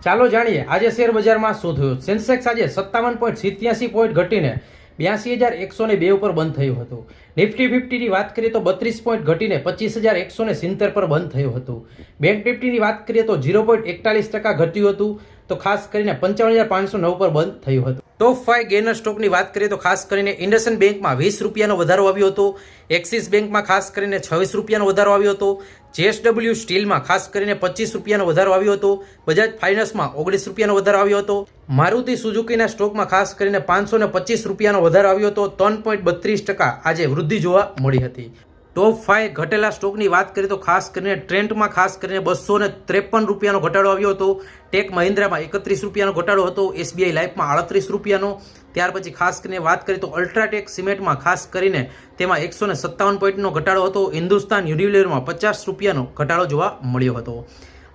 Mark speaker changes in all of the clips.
Speaker 1: ચાલો જાણીએ આજે શેર બજારમાં શું થયું। સેન્સેક્સ આજે 57.87 પોઈન્ટ ઘટીને 82,102 ઉપર બંધ થયું હતું। નિફ્ટી 50 ની વાત કરીએ તો 32 પોઈન્ટ ઘટીને 25,170 પર બંધ થયું હતું। બેંક નિફ્ટીની વાત કરીએ તો 0.41% ઘટ્યું હતું, તો ખાસ કરીને 55,509 પર બંધ થયું હતું। ટોપ 5 ગેનર સ્ટોકની વાત કરીએ તો ખાસ કરીને ઇન્ડસઇન્ડ બેંકમાં 20 રૂપિયાનો વધારો આવ્યો હતો, એક્સિસ બેંકમાં ખાસ કરીને 26 રૂપિયાનો વધારો આવ્યો હતો, જેએસડબલ્યુ સ્ટીલમાં ખાસ કરીને 25 રૂપિયાનો વધારો આવ્યો હતો, બજાજ ફાઇનાન્સમાં 19 રૂપિયાનો વધારો આવ્યો હતો, મારુતિ સુઝુકીના સ્ટોકમાં ખાસ કરીને 525 રૂપિયાનો વધારો આવ્યો હતો। 3.32% આજે વૃદ્ધિ જોવા મળી હતી। ટોપ 5 ઘટેલા સ્ટોકની વાત કરીએ તો ખાસ કરીને ટ્રેન્ટમાં ખાસ કરીને 253 રૂપિયાનો ઘટાડો આવ્યો હતો, ટેક મહિન્દ્રામાં 31 રૂપિયાનો ઘટાડો હતો, એસબીઆઈ લાઈફમાં 38 રૂપિયાનો, ત્યાર પછી ખાસ કરીને વાત કરીએ તો અલ્ટ્રાટેક સિમેન્ટમાં ખાસ કરીને તેમાં 157 પોઈન્ટનો ઘટાડો હતો, હિન્દુસ્તાન યુનિલિવરમાં 50 રૂપિયાનો ઘટાડો જોવા મળ્યો હતો।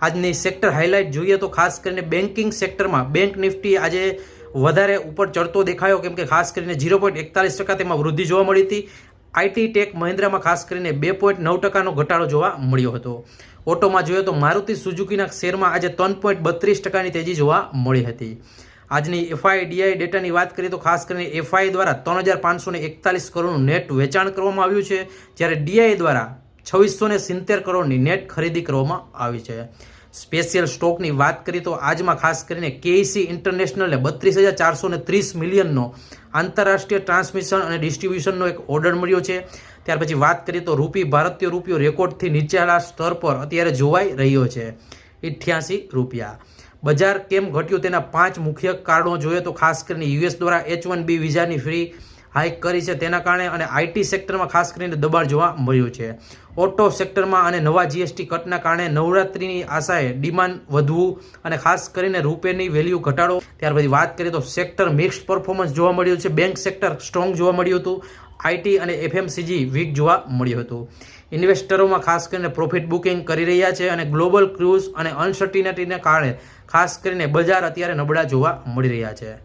Speaker 1: આજની સેક્ટર હાઇલાઇટ જોઈએ તો ખાસ કરીને બેન્કિંગ સેક્ટરમાં બેંક નિફ્ટી આજે વધારે ઉપર ચડતો દેખાયો, કેમ કે ખાસ કરીને 0.41% તેમાં વૃદ્ધિ જોવા મળી હતી। આઈટી ટેક મહિન્દ્રામાં ખાસ કરીને 2.9%નો ઘટાડો જોવા મળ્યો હતો। ઓટોમાં જોઈએ તો મારુતિ સુઝુકીના શેરમાં આજે 3.32%ની તેજી જોવા મળી હતી। આજની એફઆઈડીઆઈ ડેટાની વાત કરીએ તો ખાસ કરીને એફઆઈ દ્વારા 3,541 કરોડનું નેટ વેચાણ કરવામાં આવ્યું છે, જ્યારે ડીઆઈ દ્વારા 2670 કરોડની નેટ ખરીદી કરવામાં આવી છે। સ્પેશિયલ સ્ટોકની વાત કરીએ તો આજમાં ખાસ કરીને કેઈસી ઇન્ટરનેશનલને 32,430 મિલિયનનો આંતરરાષ્ટ્રીય ટ્રાન્સમિશન અને ડિસ્ટ્રીબ્યુશનનો એક ઓર્ડર મળ્યો છે। ત્યાર પછી વાત કરીએ તો ભારતીય રૂપિયો રેકોર્ડથી નીચેના સ્તર પર અત્યારે જોવાઈ રહ્યો છે, 88 રૂપિયા। બજાર કેમ ઘટ્યું તેના 5 મુખ્ય કારણો જોઈએ તો ખાસ કરીને યુએસ દ્વારા H1B વિઝાની ફી હાઇક કરી છે તેના કારણે, અને આઈટી સેક્ટરમાં ખાસ કરીને દબાણ જોવા મળ્યું છે। ઓટો સેક્ટરમાં અને નવા જીએસટી કટના કારણે નવરાત્રીની આશાએ ડિમાન્ડ વધવું અને ખાસ કરીને રૂપિયાની વેલ્યુ ઘટાડો। ત્યાર પછી વાત કરીએ તો સેક્ટર મિક્સ્ડ પરફોર્મન્સ જોવા મળ્યું છે। બેંક સેક્ટર સ્ટ્રોંગ જોવા મળ્યું હતું, આઈટી અને એફએમસીજી વીક જોવા મળ્યું હતું। ઇન્વેસ્ટરોમાં ખાસ કરીને પ્રોફિટ બુકિંગ કરી રહ્યા છે, અને ગ્લોબલ ક્રૂઝ અને અનસર્ટિનિટીને કારણે ખાસ કરીને બજાર અત્યારે નબળા જોવા મળી રહ્યા છે।